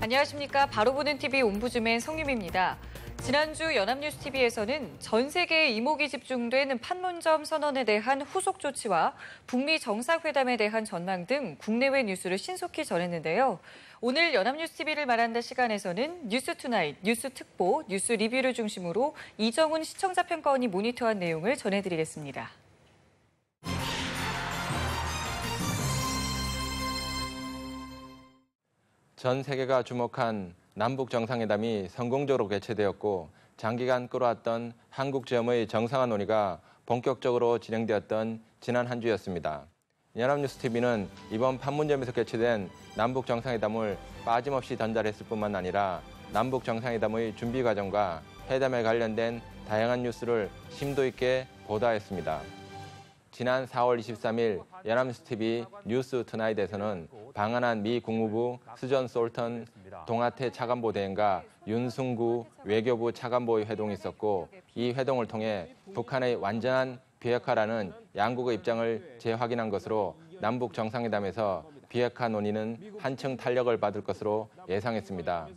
안녕하십니까. 바로 보는 TV 옴부즈맨 성유미입니다. 지난주 연합뉴스TV에서는 전 세계의 이목이 집중된 판문점 선언에 대한 후속 조치와 북미 정상회담에 대한 전망 등 국내외 뉴스를 신속히 전했는데요. 오늘 연합뉴스TV를 말한다 시간에서는 뉴스투나잇, 뉴스특보, 뉴스 리뷰를 중심으로 이정훈 시청자평가원이 모니터한 내용을 전해드리겠습니다. 전 세계가 주목한 남북 정상회담이 성공적으로 개최되었고 장기간 끌어왔던 한국 지엄의 정상화 논의가 본격적으로 진행되었던 지난 한 주였습니다. 연합뉴스TV는 이번 판문점에서 개최된 남북 정상회담을 빠짐없이 전달했을 뿐만 아니라 남북 정상회담의 준비 과정과 회담에 관련된 다양한 뉴스를 심도 있게 보도했습니다. 지난 4월 23일 연합뉴스TV 뉴스투나잇에서는 방한한 미 국무부 수전 솔턴 동아태 차관보 대행과 윤승구 외교부 차관보의 회동이 있었고 이 회동을 통해 북한의 완전한 비핵화라는 양국의 입장을 재확인한 것으로 남북 정상회담에서 비핵화 논의는 한층 탄력을 받을 것으로 예상했습니다.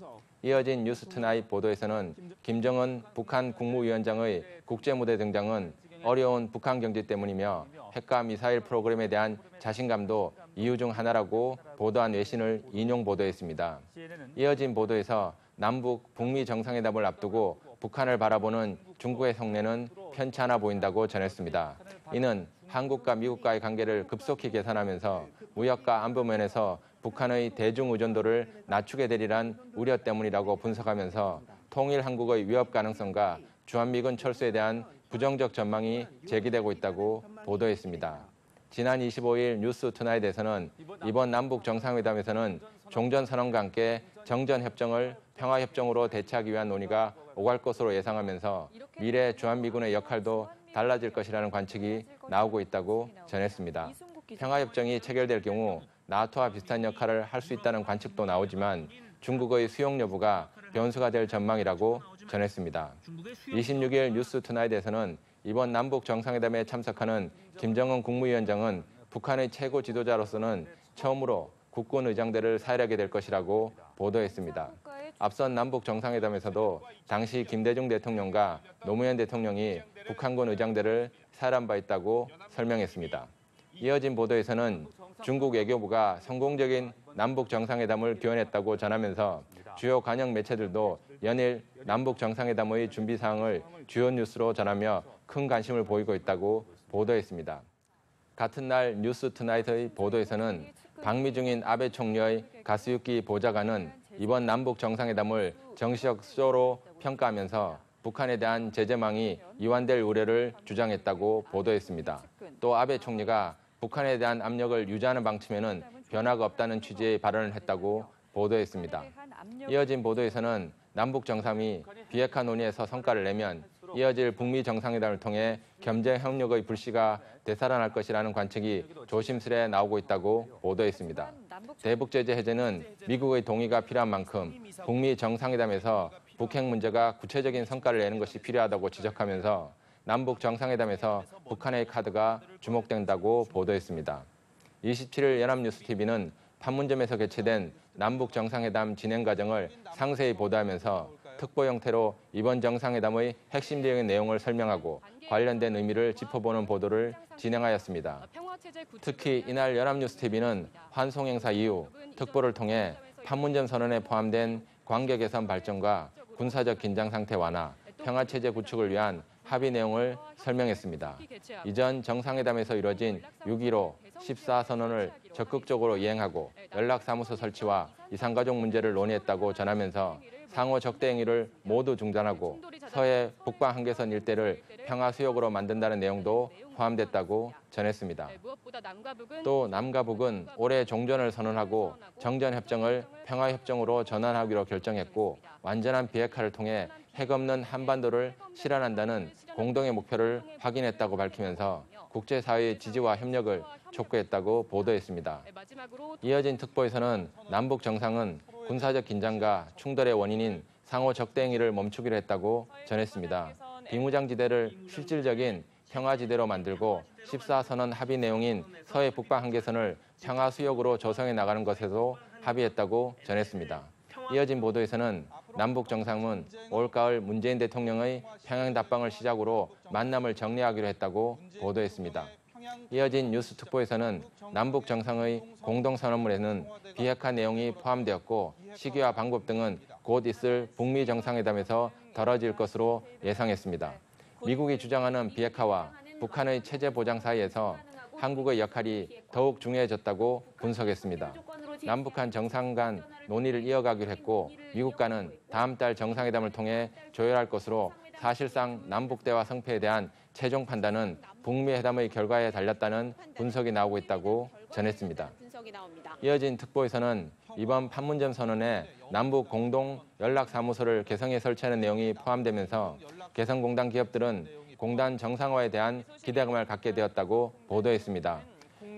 이어진 뉴스투나잇 보도에서는 김정은 북한 국무위원장의 국제무대 등장은 어려운 북한 경제 때문이며 핵과 미사일 프로그램에 대한 자신감도 이유 중 하나라고 보도한 외신을 인용 보도했습니다. 이어진 보도에서 남북, 북미 정상회담을 앞두고 북한을 바라보는 중국의 속내는 편치 않아 보인다고 전했습니다. 이는 한국과 미국과의 관계를 급속히 개선하면서 무역과 안보 면에서 북한의 대중 의존도를 낮추게 되리란 우려 때문이라고 분석하면서 통일 한국의 위협 가능성과 주한미군 철수에 대한 부정적 전망이 제기되고 있다고 보도했습니다. 지난 25일 뉴스투나잇에서는 이번 남북 정상회담에서는 종전선언과 함께 정전협정을 평화협정으로 대체하기 위한 논의가 오갈 것으로 예상하면서 미래 주한미군의 역할도 달라질 것이라는 관측이 나오고 있다고 전했습니다. 평화협정이 체결될 경우 나토와 비슷한 역할을 할 수 있다는 관측도 나오지만 중국의 수용 여부가 변수가 될 전망이라고 전했습니다. 26일 뉴스투나잇에서는 이번 남북 정상회담에 참석하는 김정은 국무위원장은 북한의 최고 지도자로서는 처음으로 국군 의장대를 사열하게 될 것이라고 보도했습니다. 앞선 남북 정상회담에서도 당시 김대중 대통령과 노무현 대통령이 북한군 의장대를 사열한 바 있다고 설명했습니다. 이어진 보도에서는 중국 외교부가 성공적인 남북 정상회담을 기원했다고 전하면서 주요 관영 매체들도 연일 남북 정상회담의 준비 사항을 주요 뉴스로 전하며 큰 관심을 보이고 있다고 보도했습니다. 같은 날 뉴스투나잇의 보도에서는 방미 중인 아베 총리의 가스유키 보좌관은 이번 남북 정상회담을 정치적 수조로 평가하면서 북한에 대한 제재망이 이완될 우려를 주장했다고 보도했습니다. 또 아베 총리가 북한에 대한 압력을 유지하는 방침에는 변화가 없다는 취지의 발언을 했다고 보도했습니다. 이어진 보도에서는 남북 정상이 비핵화 논의에서 성과를 내면 이어질 북미 정상회담을 통해 경제 협력의 불씨가 되살아날 것이라는 관측이 조심스레 나오고 있다고 보도했습니다. 대북 제재 해제는 미국의 동의가 필요한 만큼 북미 정상회담에서 북핵 문제가 구체적인 성과를 내는 것이 필요하다고 지적하면서 남북 정상회담에서 북한의 카드가 주목된다고 보도했습니다. 27일 연합뉴스TV는 판문점에서 개최된 남북 정상회담 진행 과정을 상세히 보도하면서 특보 형태로 이번 정상회담의 핵심적인 내용을 설명하고 관련된 의미를 짚어보는 보도를 진행하였습니다. 특히 이날 연합뉴스TV는 환송 행사 이후 특보를 통해 판문점 선언에 포함된 관계 개선 발전과 군사적 긴장 상태 완화, 평화체제 구축을 위한 합의 내용을 설명했습니다. 이전 정상회담에서 이뤄진 6.15, 14선언을 적극적으로 이행하고 연락사무소 설치와 이산가족 문제를 논의했다고 전하면서 상호 적대 행위를 모두 중단하고 서해 북방 한계선 일대를 평화 수역으로 만든다는 내용도 포함됐다고 전했습니다. 또 남과 북은 올해 종전을 선언하고 정전협정을 평화협정으로 전환하기로 결정했고 완전한 비핵화를 통해 핵 없는 한반도를 실현한다는 공동의 목표를 확인했다고 밝히면서 국제사회의 지지와 협력을 촉구했다고 보도했습니다. 이어진 특보에서는 남북 정상은 군사적 긴장과 충돌의 원인인 상호 적대 행위를 멈추기로 했다고 전했습니다. 비무장지대를 실질적인 평화지대로 만들고 14선언 합의 내용인 서해 북방 한계선을 평화수역으로 조성해 나가는 것에도 합의했다고 전했습니다. 이어진 보도에서는 남북 정상은 올가을 문재인 대통령의 평양 답방을 시작으로 만남을 정리하기로 했다고 보도했습니다. 이어진 뉴스 특보에서는 남북 정상의 공동선언문에는 비핵화 내용이 포함되었고 시기와 방법 등은 곧 있을 북미 정상회담에서 다뤄질 것으로 예상했습니다. 미국이 주장하는 비핵화와 북한의 체제 보장 사이에서 한국의 역할이 더욱 중요해졌다고 분석했습니다. 남북한 정상 간 논의를 이어가기로 했고 미국과는 다음 달 정상회담을 통해 조율할 것으로 사실상 남북 대화 성패에 대한 최종 판단은 북미 회담의 결과에 달렸다는 분석이 나오고 있다고 전했습니다. 이어진 특보에서는 이번 판문점 선언에 남북 공동 연락사무소를 개성에 설치하는 내용이 포함되면서 개성공단 기업들은 공단 정상화에 대한 기대감을 갖게 되었다고 보도했습니다.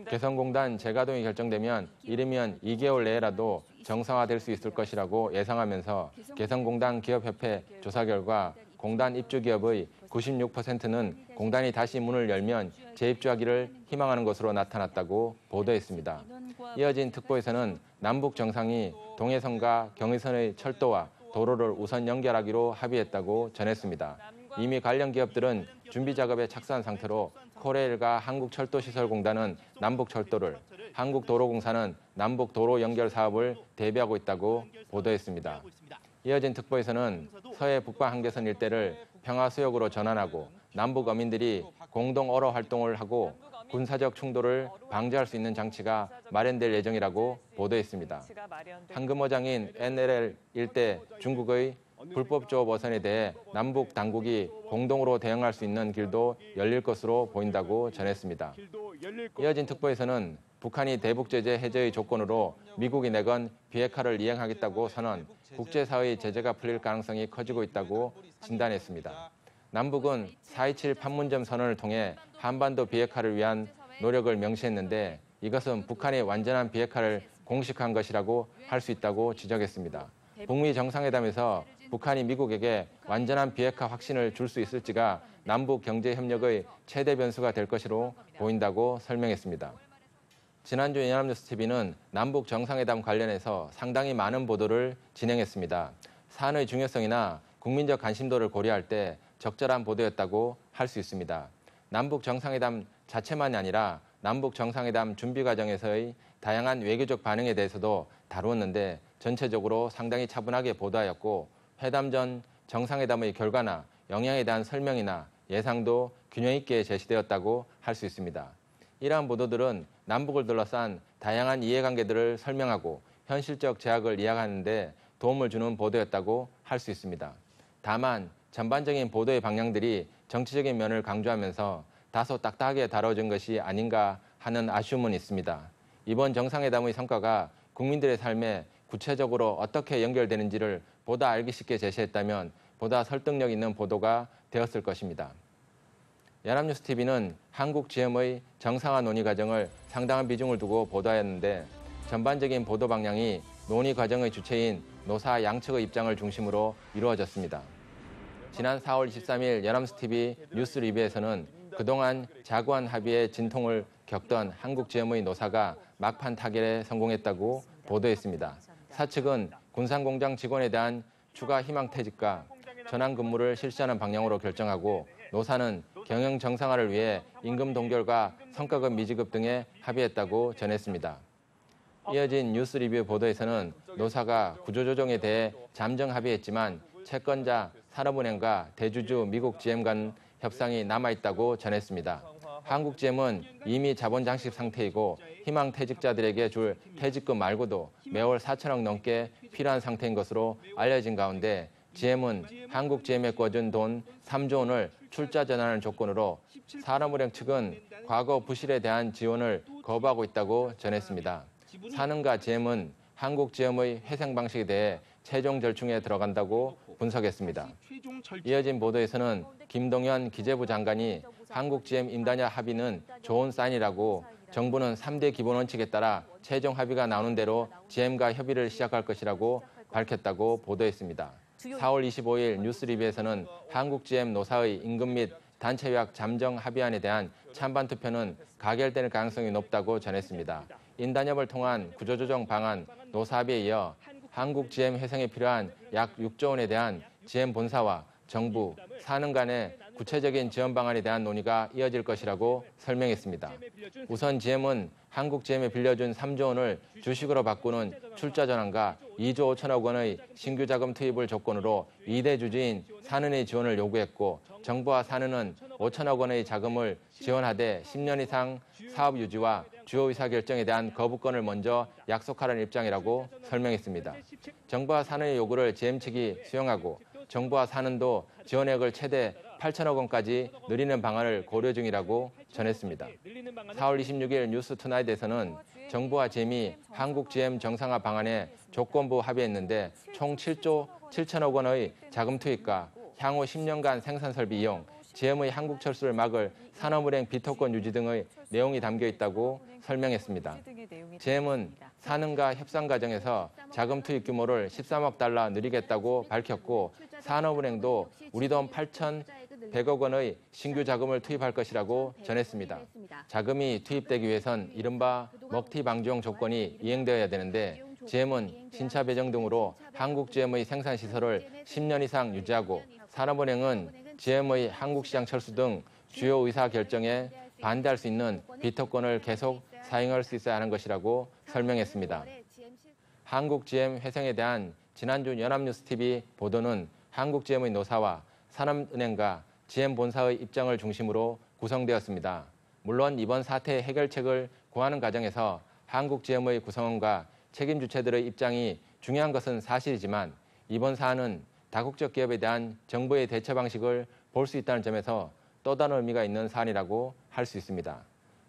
개성공단 재가동이 결정되면 이르면 2개월 내에라도 정상화될 수 있을 것이라고 예상하면서 개성공단 기업협회 조사 결과 공단 입주기업의 96%는 공단이 다시 문을 열면 재입주하기를 희망하는 것으로 나타났다고 보도했습니다. 이어진 특보에서는 남북 정상이 동해선과 경의선의 철도와 도로를 우선 연결하기로 합의했다고 전했습니다. 이미 관련 기업들은 준비 작업에 착수한 상태로 코레일과 한국철도시설공단은 남북철도를, 한국도로공사는 남북도로 연결 사업을 대비하고 있다고 보도했습니다. 이어진 특보에서는 서해 북방 한계선 일대를 평화수역으로 전환하고 남북 어민들이 공동 어로 활동을 하고 군사적 충돌을 방지할 수 있는 장치가 마련될 예정이라고 보도했습니다. 황금어장인 NLL 일대 중국의 불법 조업 어선에 대해 남북 당국이 공동으로 대응할 수 있는 길도 열릴 것으로 보인다고 전했습니다. 이어진 특보에서는 북한이 대북 제재 해제의 조건으로 미국이 내건 비핵화를 이행하겠다고 선언, 국제사회의 제재가 풀릴 가능성이 커지고 있다고 진단했습니다. 남북은 4.27 판문점 선언을 통해 한반도 비핵화를 위한 노력을 명시했는데 이것은 북한의 완전한 비핵화를 공식화한 것이라고 할 수 있다고 지적했습니다. 북미 정상회담에서 북한이 미국에게 완전한 비핵화 확신을 줄 수 있을지가 남북 경제협력의 최대 변수가 될 것으로 보인다고 설명했습니다. 지난주 연합뉴스TV는 남북 정상회담 관련해서 상당히 많은 보도를 진행했습니다. 사안의 중요성이나 국민적 관심도를 고려할 때 적절한 보도였다고 할 수 있습니다. 남북 정상회담 자체만이 아니라 남북 정상회담 준비 과정에서의 다양한 외교적 반응에 대해서도 다루었는데 전체적으로 상당히 차분하게 보도하였고 회담 전 정상회담의 결과나 영향에 대한 설명이나 예상도 균형 있게 제시되었다고 할 수 있습니다. 이러한 보도들은 남북을 둘러싼 다양한 이해관계들을 설명하고 현실적 제약을 이해하는 데 도움을 주는 보도였다고 할 수 있습니다. 다만 전반적인 보도의 방향들이 정치적인 면을 강조하면서 다소 딱딱하게 다뤄진 것이 아닌가 하는 아쉬움은 있습니다. 이번 정상회담의 성과가 국민들의 삶에 구체적으로 어떻게 연결되는지를 보다 알기 쉽게 제시했다면 보다 설득력 있는 보도가 되었을 것입니다. 연합뉴스TV는 한국 GM의 정상화 논의 과정을 상당한 비중을 두고 보도하였는데 전반적인 보도 방향이 논의 과정의 주체인 노사 양측의 입장을 중심으로 이루어졌습니다. 지난 4월 23일 연합뉴스TV 뉴스 리뷰에서는 그동안 자구한 합의의 진통을 겪던 한국 GM의 노사가 막판 타결에 성공했다고 보도했습니다. 사측은 군산공장 직원에 대한 추가 희망퇴직과 전환 근무를 실시하는 방향으로 결정하고 노사는 경영 정상화를 위해 임금 동결과 성과급 미지급 등에 합의했다고 전했습니다. 이어진 뉴스 리뷰 보도에서는 노사가 구조조정에 대해 잠정 합의했지만 채권자 산업은행과 대주주 미국 GM 간 협상이 남아있다고 전했습니다. 한국 GM은 이미 자본 장식 상태이고 희망퇴직자들에게 줄 퇴직금 말고도 매월 4천억 넘게 필요한 상태인 것으로 알려진 가운데 GM은 한국 GM에 꿔준 돈 3조 원을 출자 전환을 조건으로 산업은행 측은 과거 부실에 대한 지원을 거부하고 있다고 전했습니다. 산은과 GM은 한국 GM의 회생 방식에 대해 최종 절충에 들어간다고 분석했습니다. 이어진 보도에서는 김동연 기재부 장관이 한국 GM 임단야 합의는 좋은 사인이라고 정부는 3대 기본 원칙에 따라 최종 합의가 나오는 대로 GM과 협의를 시작할 것이라고 밝혔다고 보도했습니다. 4월 25일 뉴스 리뷰에서는 한국 GM 노사의 임금 및 단체 요약 잠정 합의안에 대한 찬반 투표는 가결될 가능성이 높다고 전했습니다. 인단협을 통한 구조조정 방안 노사 합의에 이어 한국 GM 회생에 필요한 약 6조 원에 대한 GM 본사와 정부, 산업 간의 구체적인 지원 방안에 대한 논의가 이어질 것이라고 설명했습니다. 우선 GM은 한국 GM에 빌려준 3조 원을 주식으로 바꾸는 출자 전환과 2조 5천억 원의 신규 자금 투입을 조건으로 2대 주주인 산은의 지원을 요구했고 정부와 산은은 5천억 원의 자금을 지원하되 10년 이상 사업 유지와 주요 의사결정에 대한 거부권을 먼저 약속하라는 입장이라고 설명했습니다. 정부와 산은의 요구를 GM 측이 수용하고 정부와 산은도 지원액을 최대 8천억 원까지 늘리는 방안을 고려 중이라고 전했습니다. 4월 26일 뉴스투나잇에서는 정부와 GM이 한국 GM 정상화 방안에 조건부 합의했는데 총 7조 7천억 원의 자금 투입과 향후 10년간 생산설비 이용, GM의 한국 철수를 막을 산업은행 비토권 유지 등의 내용이 담겨 있다고 설명했습니다. GM은 산은과 협상 과정에서 자금 투입 규모를 13억 달러 늘리겠다고 밝혔고 산업은행도 우리 돈 8,100억 원의 신규 자금을 투입할 것이라고 전했습니다. 자금이 투입되기 위해선 이른바 먹튀 방지용 조건이 이행되어야 되는데 GM은 신차 배정 등으로 한국 GM의 생산 시설을 10년 이상 유지하고 산업은행은 GM의 한국 시장 철수 등 주요 의사 결정에 반대할 수 있는 비토권을 계속 사용할 수 있어야 하는 것이라고 설명했습니다. 한국 GM 회생에 대한 지난주 연합뉴스TV 보도는 한국 GM의 노사와 산업은행과 GM 본사의 입장을 중심으로 구성되었습니다. 물론 이번 사태의 해결책을 구하는 과정에서 한국 GM의 구성원과 책임 주체들의 입장이 중요한 것은 사실이지만 이번 사안은 다국적 기업에 대한 정부의 대처 방식을 볼 수 있다는 점에서 또 다른 의미가 있는 사안이라고 할 수 있습니다.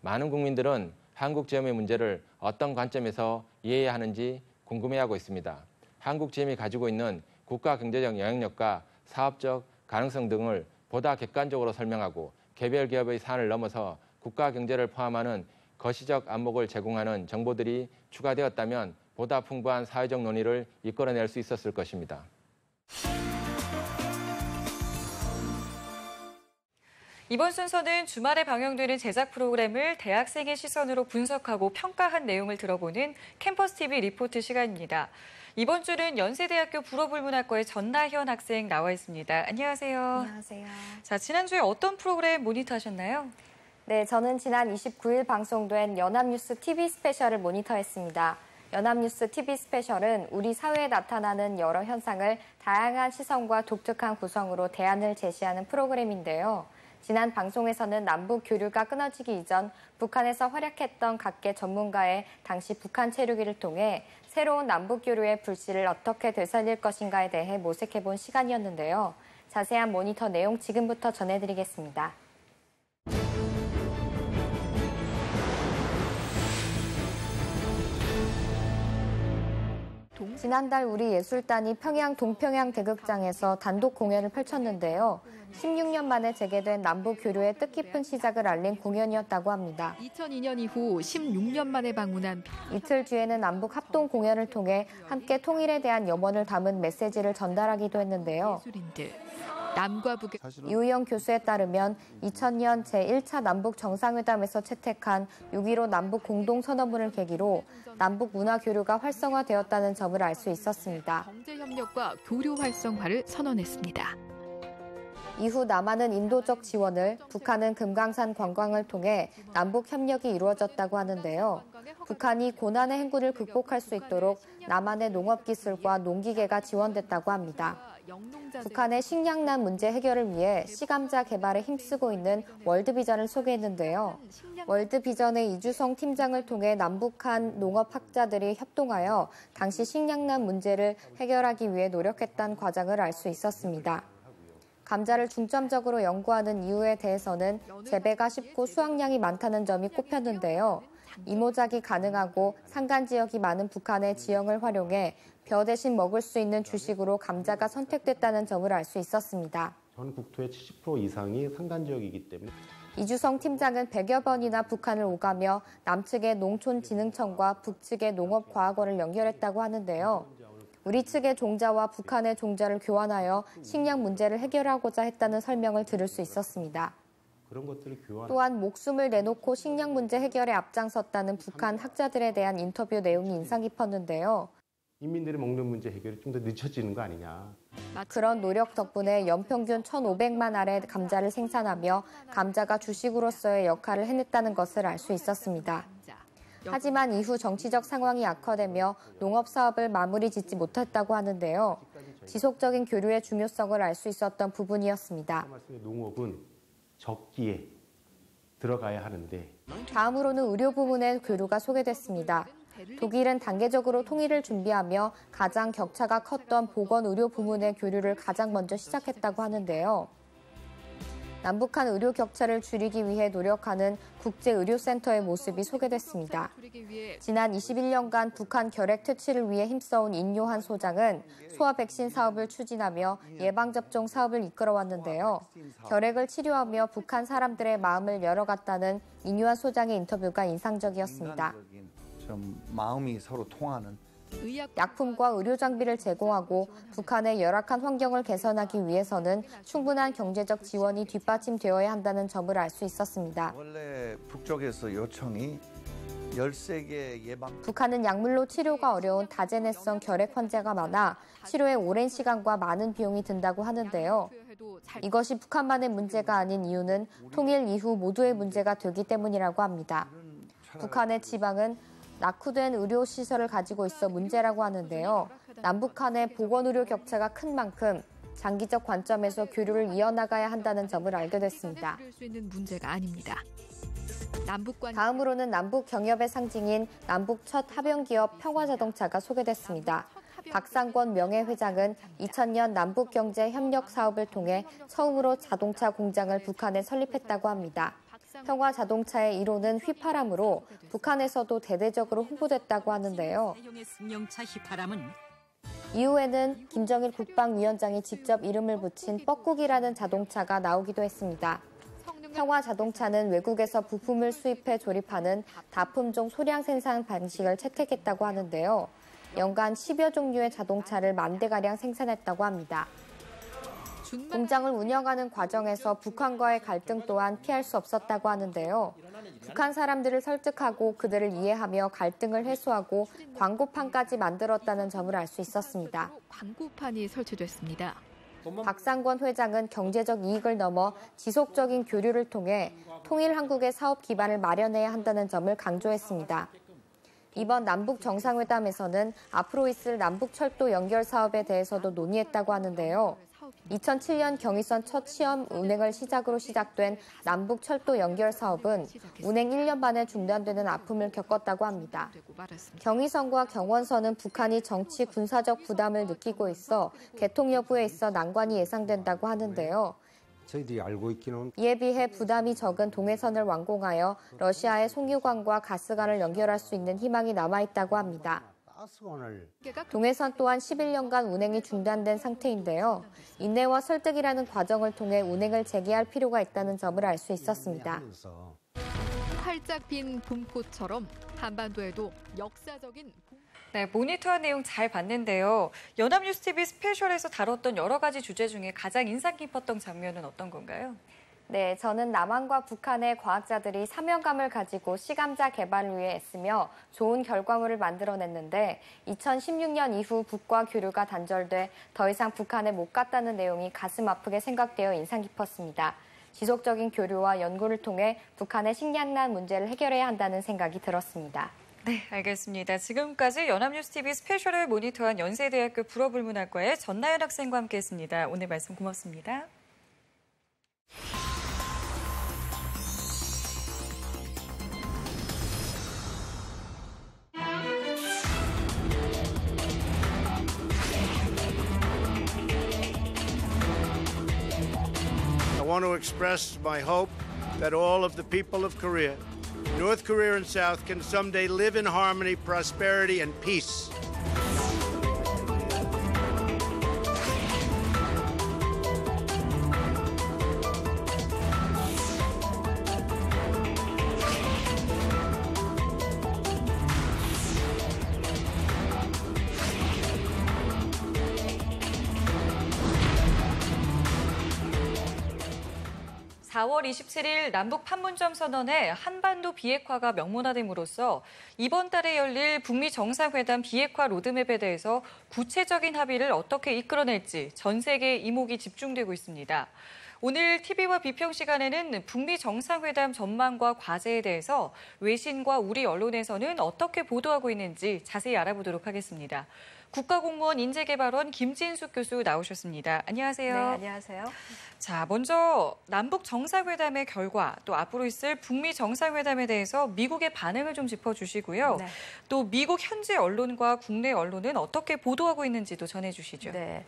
많은 국민들은 한국 GM의 문제를 어떤 관점에서 이해해야 하는지 궁금해하고 있습니다. 한국 GM이 가지고 있는 국가 경제적 영향력과 사업적 가능성 등을 보다 객관적으로 설명하고 개별 기업의 사안을 넘어서 국가 경제를 포함하는 거시적 안목을 제공하는 정보들이 추가되었다면 보다 풍부한 사회적 논의를 이끌어낼 수 있었을 것입니다. 이번 순서는 주말에 방영되는 제작 프로그램을 대학생의 시선으로 분석하고 평가한 내용을 들어보는 캠퍼스 TV 리포트 시간입니다. 이번 주는 연세대학교 불어불문학과의 전나현 학생 나와 있습니다. 안녕하세요. 안녕하세요. 자, 지난주에 어떤 프로그램 모니터하셨나요? 네, 저는 지난 29일 방송된 연합뉴스 TV 스페셜을 모니터했습니다. 연합뉴스 TV 스페셜은 우리 사회에 나타나는 여러 현상을 다양한 시선과 독특한 구성으로 대안을 제시하는 프로그램인데요. 지난 방송에서는 남북 교류가 끊어지기 이전 북한에서 활약했던 각계 전문가의 당시 북한 체류기를 통해 새로운 남북 교류의 불씨를 어떻게 되살릴 것인가에 대해 모색해본 시간이었는데요. 자세한 모니터 내용 지금부터 전해드리겠습니다. 지난달 우리 예술단이 평양 동평양 대극장에서 단독 공연을 펼쳤는데요. 16년 만에 재개된 남북 교류의 뜻깊은 시작을 알린 공연이었다고 합니다. 2002년 이후 16년 만에 방문한 이틀 뒤에는 남북 합동 공연을 통해 함께 통일에 대한 염원을 담은 메시지를 전달하기도 했는데요. 예술인들. 남과 북의 이우영 교수에 따르면 2000년 제1차 남북 정상회담에서 채택한 6.15 남북 공동선언문을 계기로 남북 문화 교류가 활성화되었다는 점을 알 수 있었습니다. 경제협력과 교류 활성화를 선언했습니다. 이후 남한은 인도적 지원을, 북한은 금강산 관광을 통해 남북 협력이 이루어졌다고 하는데요. 북한이 고난의 행군을 극복할 수 있도록 남한의 농업기술과 농기계가 지원됐다고 합니다. 북한의 식량난 문제 해결을 위해 시감자 개발에 힘쓰고 있는 월드비전을 소개했는데요. 월드비전의 이주성 팀장을 통해 남북한 농업학자들이 협동하여 당시 식량난 문제를 해결하기 위해 노력했다는 과정을 알 수 있었습니다. 감자를 중점적으로 연구하는 이유에 대해서는 재배가 쉽고 수확량이 많다는 점이 꼽혔는데요. 이모작이 가능하고 산간 지역이 많은 북한의 지형을 활용해 벼 대신 먹을 수 있는 주식으로 감자가 선택됐다는 점을 알 수 있었습니다. 전 국토의 70% 이상이 산간 지역이기 때문에 이주성 팀장은 100여 번이나 북한을 오가며 남측의 농촌진흥청과 북측의 농업과학원을 연결했다고 하는데요. 우리 측의 종자와 북한의 종자를 교환하여 식량 문제를 해결하고자 했다는 설명을 들을 수 있었습니다. 그런 것들을 또한 목숨을 내놓고 식량 문제 해결에 앞장섰다는 북한 학자들에 대한 인터뷰 내용이 인상 깊었는데요. 인민들이 먹는 문제 해결이 좀 더 늦춰지는 거 아니냐. 그런 노력 덕분에 연평균 1,500만 알의 감자를 생산하며 감자가 주식으로서의 역할을 해냈다는 것을 알 수 있었습니다. 하지만 이후 정치적 상황이 악화되며 농업 사업을 마무리 짓지 못했다고 하는데요. 지속적인 교류의 중요성을 알 수 있었던 부분이었습니다. 농업은 적기에 들어가야 하는데 다음으로는 의료 부문의 교류가 소개됐습니다. 독일은 단계적으로 통일을 준비하며 가장 격차가 컸던 보건의료 부문의 교류를 가장 먼저 시작했다고 하는데요. 남북한 의료 격차를 줄이기 위해 노력하는 국제의료센터의 모습이 소개됐습니다. 지난 21년간 북한 결핵 퇴치를 위해 힘써온 인요한 소장은 소아 백신 사업을 추진하며 예방접종 사업을 이끌어왔는데요. 결핵을 치료하며 북한 사람들의 마음을 열어갔다는 인요한 소장의 인터뷰가 인상적이었습니다. 좀 마음이 서로 통하는 약품과 의료 장비를 제공하고 북한의 열악한 환경을 개선하기 위해서는 충분한 경제적 지원이 뒷받침되어야 한다는 점을 알 수 있었습니다. 원래 북쪽에서 요청이 13개 예방 북한은 약물로 치료가 어려운 다제네성 결핵 환자가 많아 치료에 오랜 시간과 많은 비용이 든다고 하는데요. 이것이 북한만의 문제가 아닌 이유는 통일 이후 모두의 문제가 되기 때문이라고 합니다. 북한의 지방은 낙후된 의료시설을 가지고 있어 문제라고 하는데요. 남북 간의 보건의료 격차가 큰 만큼 장기적 관점에서 교류를 이어나가야 한다는 점을 알게 됐습니다. 문제가 아닙니다. 다음으로는 남북 경협의 상징인 남북 첫 합영기업 평화자동차가 소개됐습니다. 박상권 명예회장은 2000년 남북경제협력 사업을 통해 처음으로 자동차 공장을 북한에 설립했다고 합니다. 평화자동차의 이론은 휘파람으로 북한에서도 대대적으로 홍보됐다고 하는데요. 이후에는 김정일 국방위원장이 직접 이름을 붙인 뻐꾸기라는 자동차가 나오기도 했습니다. 평화자동차는 외국에서 부품을 수입해 조립하는 다품종 소량 생산 방식을 채택했다고 하는데요. 연간 10여 종류의 자동차를 10,000대가량 생산했다고 합니다. 공장을 운영하는 과정에서 북한과의 갈등 또한 피할 수 없었다고 하는데요. 북한 사람들을 설득하고 그들을 이해하며 갈등을 해소하고 광고판까지 만들었다는 점을 알 수 있었습니다. 광고판이 설치됐습니다. 박상권 회장은 경제적 이익을 넘어 지속적인 교류를 통해 통일 한국의 사업 기반을 마련해야 한다는 점을 강조했습니다. 이번 남북 정상회담에서는 앞으로 있을 남북철도 연결 사업에 대해서도 논의했다고 하는데요. 2007년 경의선 첫 시험 운행을 시작으로 시작된 남북철도 연결 사업은 운행 1년 만에 중단되는 아픔을 겪었다고 합니다. 경의선과 경원선은 북한이 정치 군사적 부담을 느끼고 있어 개통 여부에 있어 난관이 예상된다고 하는데요. 저희들이 알고 있기는 이에 비해 부담이 적은 동해선을 완공하여 러시아의 송유관과 가스관을 연결할 수 있는 희망이 남아있다고 합니다. 동해선 또한 11년간 운행이 중단된 상태인데요. 인내와 설득이라는 과정을 통해 운행을 재개할 필요가 있다는 점을 알 수 있었습니다. 활짝 핀 봄꽃처럼 한반도에도 역사적인 네, 모니터한 내용 잘 봤는데요. 연합뉴스TV 스페셜에서 다뤘던 여러 가지 주제 중에 가장 인상 깊었던 장면은 어떤 건가요? 네, 저는 남한과 북한의 과학자들이 사명감을 가지고 시감자 개발을 위해 애쓰며 좋은 결과물을 만들어냈는데 2016년 이후 북과 교류가 단절돼 더 이상 북한에 못 갔다는 내용이 가슴 아프게 생각되어 인상 깊었습니다. 지속적인 교류와 연구를 통해 북한의 식량난 문제를 해결해야 한다는 생각이 들었습니다. 네, 알겠습니다. 지금까지 연합뉴스TV 스페셜을 모니터한 연세대학교 불어불문학과의 전나연 학생과 함께했습니다. 오늘 말씀 고맙습니다. I want to express my hope that all of the people of Korea, North Korea and South, can someday live in harmony, prosperity, and peace. 4월 27일 남북 판문점 선언에 한반도 비핵화가 명문화됨으로써 이번 달에 열릴 북미 정상회담 비핵화 로드맵에 대해서 구체적인 합의를 어떻게 이끌어낼지 전 세계 이목이 집중되고 있습니다. 오늘 TV와 비평 시간에는 북미 정상회담 전망과 과제에 대해서 외신과 우리 언론에서는 어떻게 보도하고 있는지 자세히 알아보도록 하겠습니다. 국가공무원 인재개발원 김진숙 교수 나오셨습니다. 안녕하세요. 네, 안녕하세요. 자, 먼저 남북 정상회담의 결과, 또 앞으로 있을 북미 정상회담에 대해서 미국의 반응을 좀 짚어주시고요. 네. 또 미국 현지 언론과 국내 언론은 어떻게 보도하고 있는지도 전해주시죠. 네,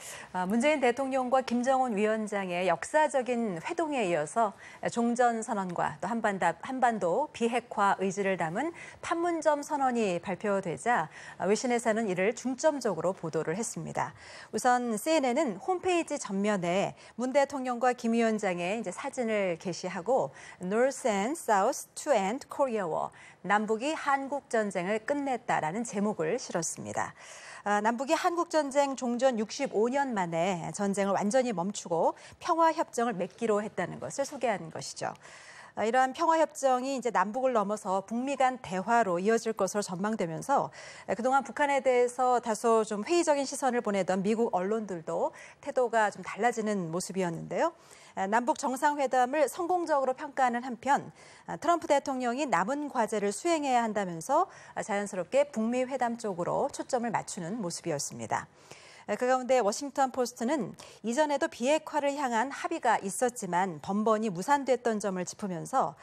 문재인 대통령과 김정은 위원장의 역사적인 회동에 이어서 종전선언과 또 한반도 비핵화 의지를 담은 판문점 선언이 발표되자 외신에서는 이를 중점적으로 보도를 했습니다. 우선 CNN은 홈페이지 전면에 문 대통령과 김 위원장의 사진을 게시하고 North and South to End Korea War, 남북이 한국 전쟁을 끝냈다라는 제목을 실었습니다. 남북이 한국전쟁 종전 65년 만에 전쟁을 완전히 멈추고 평화협정을 맺기로 했다는 것을 소개한 것이죠. 이러한 평화협정이 이제 남북을 넘어서 북미 간 대화로 이어질 것으로 전망되면서 그동안 북한에 대해서 다소 좀 회의적인 시선을 보내던 미국 언론들도 태도가 좀 달라지는 모습이었는데요. 남북 정상회담을 성공적으로 평가하는 한편 트럼프 대통령이 남은 과제를 수행해야 한다면서 자연스럽게 북미 회담 쪽으로 초점을 맞추는 모습이었습니다. 그 가운데 워싱턴 포스트는 이전에도 비핵화를 향한 합의가 있었지만 번번이 무산됐던 점을 짚으면서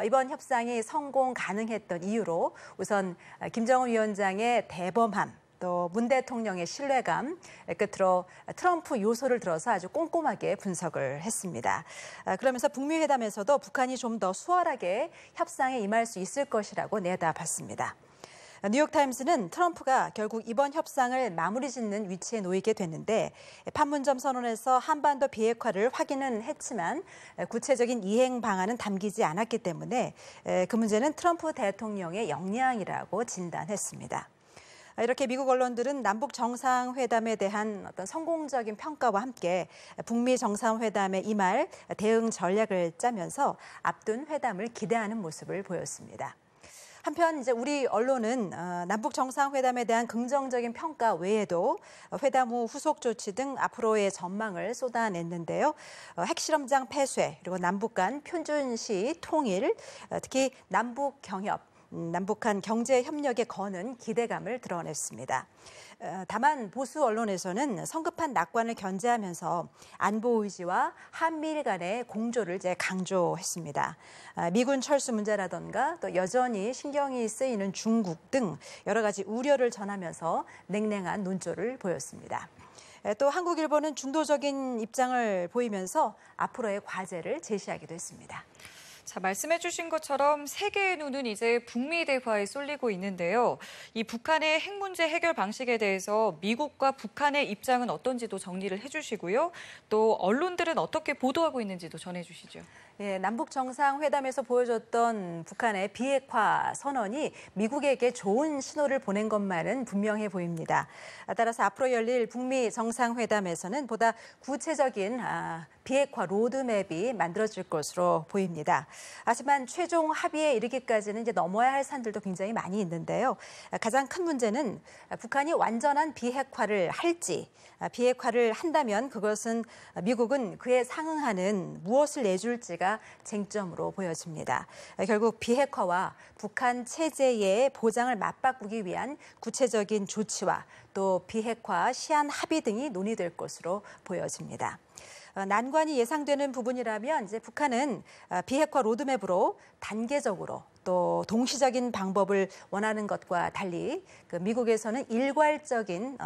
이번 협상이 성공 가능했던 이유로 우선 김정은 위원장의 대범함, 또 문 대통령의 신뢰감, 끝으로 트럼프 요소를 들어서 아주 꼼꼼하게 분석을 했습니다. 그러면서 북미 회담에서도 북한이 좀 더 수월하게 협상에 임할 수 있을 것이라고 내다봤습니다. 뉴욕타임스는 트럼프가 결국 이번 협상을 마무리 짓는 위치에 놓이게 됐는데 판문점 선언에서 한반도 비핵화를 확인은 했지만 구체적인 이행 방안은 담기지 않았기 때문에 그 문제는 트럼프 대통령의 역량이라고 진단했습니다. 이렇게 미국 언론들은 남북 정상회담에 대한 어떤 성공적인 평가와 함께 북미 정상회담에 임할 대응 전략을 짜면서 앞둔 회담을 기대하는 모습을 보였습니다. 한편 이제 우리 언론은 남북 정상회담에 대한 긍정적인 평가 외에도 회담 후 후속 조치 등 앞으로의 전망을 쏟아냈는데요. 핵실험장 폐쇄, 그리고 남북 간 표준시 통일, 특히 남북 경협, 남북한 경제 협력에 거는 기대감을 드러냈습니다. 다만 보수 언론에서는 성급한 낙관을 견제하면서 안보 의지와 한미일 간의 공조를 강조했습니다. 미군 철수 문제라던가 또 여전히 신경이 쓰이는 중국 등 여러 가지 우려를 전하면서 냉랭한 논조를 보였습니다. 또 한국일보는 중도적인 입장을 보이면서 앞으로의 과제를 제시하기도 했습니다. 자, 말씀해 주신 것처럼 세계의 눈은 이제 북미 대화에 쏠리고 있는데요. 이 북한의 핵 문제 해결 방식에 대해서 미국과 북한의 입장은 어떤지도 정리를 해주시고요. 또 언론들은 어떻게 보도하고 있는지도 전해주시죠. 예, 남북 정상회담에서 보여줬던 북한의 비핵화 선언이 미국에게 좋은 신호를 보낸 것만은 분명해 보입니다. 따라서 앞으로 열릴 북미 정상회담에서는 보다 구체적인 비핵화 로드맵이 만들어질 것으로 보입니다. 하지만 최종 합의에 이르기까지는 이제 넘어야 할 산들도 굉장히 많이 있는데요. 가장 큰 문제는 북한이 완전한 비핵화를 할지, 비핵화를 한다면 그것은 미국은 그에 상응하는 무엇을 내줄지가 쟁점으로 보여집니다. 결국 비핵화와 북한 체제의 보장을 맞바꾸기 위한 구체적인 조치와 또 비핵화 시한 합의 등이 논의될 것으로 보여집니다. 난관이 예상되는 부분이라면 이제 북한은 비핵화 로드맵으로 단계적으로 또 동시적인 방법을 원하는 것과 달리 미국에서는 일괄적인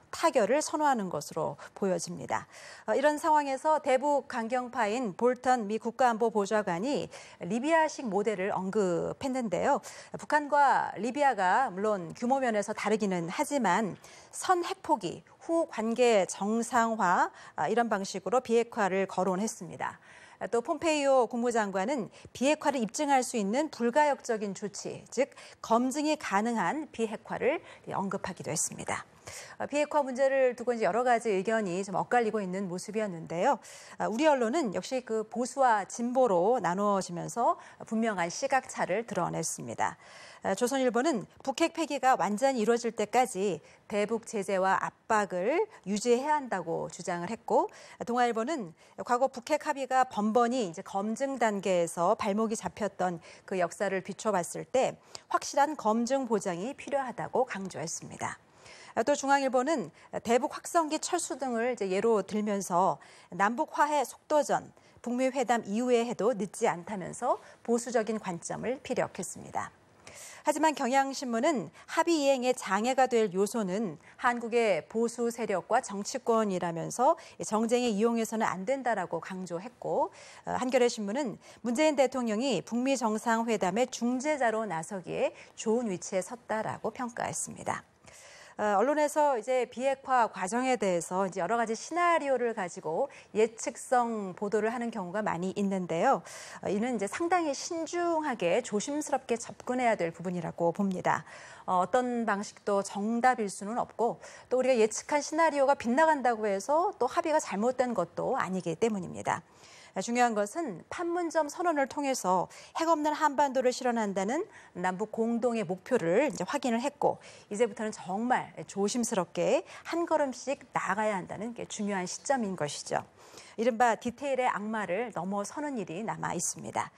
타결을 선호하는 것으로 보여집니다. 이런 상황에서 대북 강경파인 볼턴 미 국가안보보좌관이 리비아식 모델을 언급했는데요. 북한과 리비아가 물론 규모 면에서 다르기는 하지만 선 핵포기, 후 관계 정상화 이런 방식으로 비핵화를 거론했습니다. 또 폼페이오 국무장관은 비핵화를 입증할 수 있는 불가역적인 조치, 즉 검증이 가능한 비핵화를 언급하기도 했습니다. 비핵화 문제를 두고 이제 여러 가지 의견이 좀 엇갈리고 있는 모습이었는데요. 우리 언론은 역시 그 보수와 진보로 나누어지면서 분명한 시각차를 드러냈습니다. 조선일보는 북핵 폐기가 완전히 이루어질 때까지 대북 제재와 압박을 유지해야 한다고 주장을 했고, 동아일보는 과거 북핵 합의가 번번이 이제 검증 단계에서 발목이 잡혔던 그 역사를 비춰봤을 때 확실한 검증 보장이 필요하다고 강조했습니다. 또 중앙일보는 대북 확성기 철수 등을 이제 예로 들면서 남북 화해 속도전, 북미 회담 이후에 해도 늦지 않다면서 보수적인 관점을 피력했습니다. 하지만 경향신문은 합의 이행에 장애가 될 요소는 한국의 보수 세력과 정치권이라면서 정쟁에 이용해서는 안 된다라고 강조했고, 한겨레 신문은 문재인 대통령이 북미 정상회담의 중재자로 나서기에 좋은 위치에 섰다라고 평가했습니다. 언론에서 이제 비핵화 과정에 대해서 이제 여러 가지 시나리오를 가지고 예측성 보도를 하는 경우가 많이 있는데요. 이는 이제 상당히 신중하게 조심스럽게 접근해야 될 부분이라고 봅니다. 어떤 방식도 정답일 수는 없고, 또 우리가 예측한 시나리오가 빗나간다고 해서 또 합의가 잘못된 것도 아니기 때문입니다. 중요한 것은 판문점 선언을 통해서 핵 없는 한반도를 실현한다는 남북 공동의 목표를 이제 확인을 했고, 이제부터는 정말 조심스럽게 한 걸음씩 나아가야 한다는 게 중요한 시점인 것이죠. 이른바 디테일의 악마를 넘어서는 일이 남아 있습니다.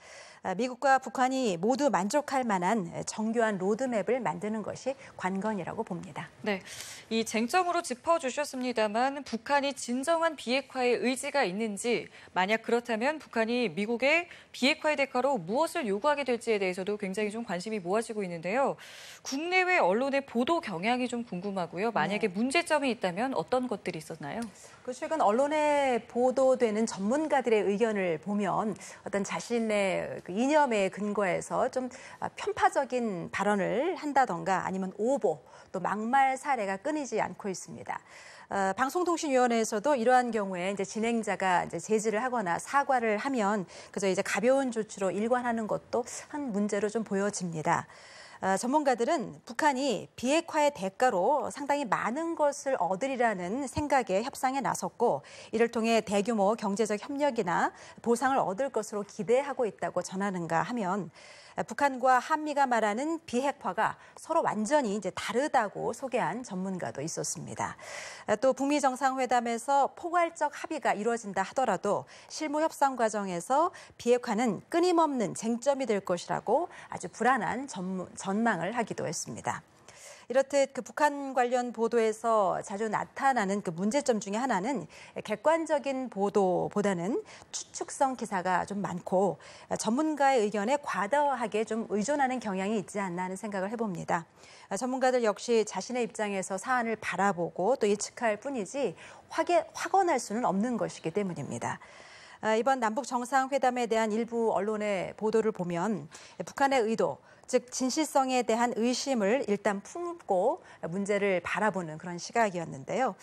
미국과 북한이 모두 만족할 만한 정교한 로드맵을 만드는 것이 관건이라고 봅니다. 네, 이 쟁점으로 짚어주셨습니다만 북한이 진정한 비핵화의 의지가 있는지, 만약 그렇다면 북한이 미국의 비핵화의 대가로 무엇을 요구하게 될지에 대해서도 굉장히 좀 관심이 모아지고 있는데요. 국내외 언론의 보도 경향이 좀 궁금하고요. 만약에 문제점이 있다면 어떤 것들이 있었나요? 최근 언론에 보도되는 전문가들의 의견을 보면 어떤 자신의 그 이념에 근거해서 좀 편파적인 발언을 한다던가 아니면 오보, 또 막말 사례가 끊이지 않고 있습니다. 방송통신위원회에서도 이러한 경우에 이제 진행자가 이제 제지를 하거나 사과를 하면 그저 이제 가벼운 조치로 일관하는 것도 한 문제로 좀 보여집니다. 전문가들은 북한이 비핵화의 대가로 상당히 많은 것을 얻으리라는 생각에 협상에 나섰고, 이를 통해 대규모 경제적 협력이나 보상을 얻을 것으로 기대하고 있다고 전하는가 하면, 북한과 한미가 말하는 비핵화가 서로 완전히 이제 다르다고 소개한 전문가도 있었습니다. 또 북미 정상회담에서 포괄적 합의가 이루어진다 하더라도 실무 협상 과정에서 비핵화는 끊임없는 쟁점이 될 것이라고 아주 불안한 전망을 하기도 했습니다. 이렇듯 그 북한 관련 보도에서 자주 나타나는 그 문제점 중에 하나는 객관적인 보도보다는 추측성 기사가 좀 많고 전문가의 의견에 과도하게 좀 의존하는 경향이 있지 않나 하는 생각을 해봅니다. 전문가들 역시 자신의 입장에서 사안을 바라보고 또 예측할 뿐이지 확언할 수는 없는 것이기 때문입니다. 이번 남북 정상회담에 대한 일부 언론의 보도를 보면 북한의 의도, 즉 진실성에 대한 의심을 일단 품고 문제를 바라보는 그런 시각이었는데요.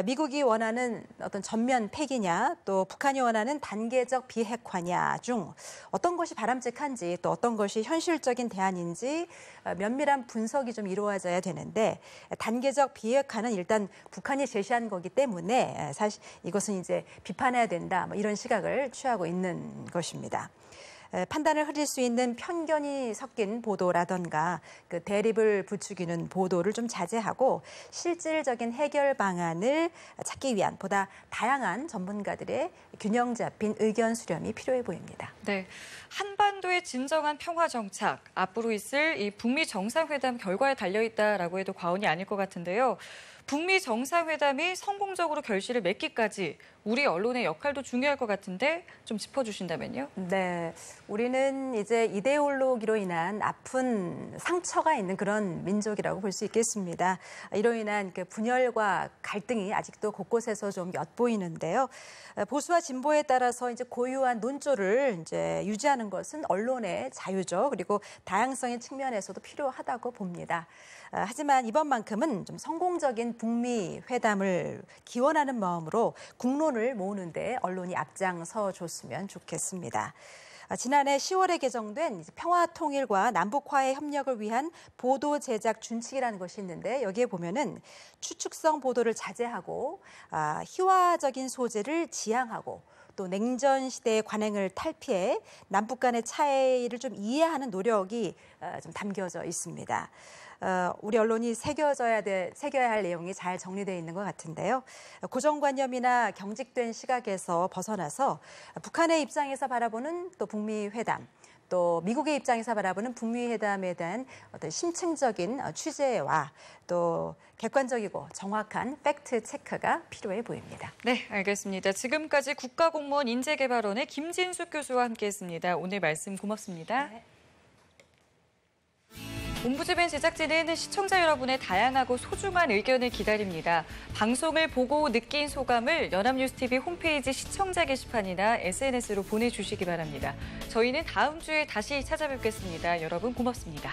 미국이 원하는 어떤 전면 폐기냐, 또 북한이 원하는 단계적 비핵화냐 중 어떤 것이 바람직한지, 또 어떤 것이 현실적인 대안인지 면밀한 분석이 좀 이루어져야 되는데, 단계적 비핵화는 일단 북한이 제시한 거기 때문에 사실 이것은 이제 비판해야 된다, 뭐 이런 시각을 취하고 있는 것입니다. 판단을 흐릴 수 있는 편견이 섞인 보도라던가 그 대립을 부추기는 보도를 좀 자제하고 실질적인 해결 방안을 찾기 위한 보다 다양한 전문가들의 균형 잡힌 의견 수렴이 필요해 보입니다. 네, 한반도의 진정한 평화 정착, 앞으로 있을 이 북미 정상회담 결과에 달려있다라고 해도 과언이 아닐 것 같은데요. 북미 정상회담이 성공적으로 결실을 맺기까지 우리 언론의 역할도 중요할 것 같은데 좀 짚어주신다면요. 네, 우리는 이제 이데올로기로 인한 아픈 상처가 있는 그런 민족이라고 볼 수 있겠습니다. 이로 인한 그 분열과 갈등이 아직도 곳곳에서 좀 엿보이는데요. 보수와 진보에 따라서 이제 고유한 논조를 이제 유지하는 것은 언론의 자유죠. 그리고 다양성의 측면에서도 필요하다고 봅니다. 하지만 이번만큼은 좀 성공적인 북미 회담을 기원하는 마음으로 국론을 모으는 데 언론이 앞장서 줬으면 좋겠습니다. 지난해 10월에 개정된 평화통일과 남북화의 협력을 위한 보도 제작 준칙이라는 것이 있는데 여기에 보면은 추측성 보도를 자제하고 희화적인 소재를 지양하고 또 냉전 시대의 관행을 탈피해 남북 간의 차이를 좀 이해하는 노력이 좀 담겨져 있습니다. 우리 언론이 새겨야 할 내용이 잘 정리되어 있는 것 같은데요. 고정관념이나 경직된 시각에서 벗어나서 북한의 입장에서 바라보는 또 북미 회담, 또 미국의 입장에서 바라보는 북미 회담에 대한 어떤 심층적인 취재와 또 객관적이고 정확한 팩트 체크가 필요해 보입니다. 네, 알겠습니다. 지금까지 국가공무원 인재개발원의 김진숙 교수와 함께했습니다. 오늘 말씀 고맙습니다. 네. 옴부즈맨 제작진은 시청자 여러분의 다양하고 소중한 의견을 기다립니다. 방송을 보고 느낀 소감을 연합뉴스TV 홈페이지 시청자 게시판이나 SNS로 보내주시기 바랍니다. 저희는 다음 주에 다시 찾아뵙겠습니다. 여러분 고맙습니다.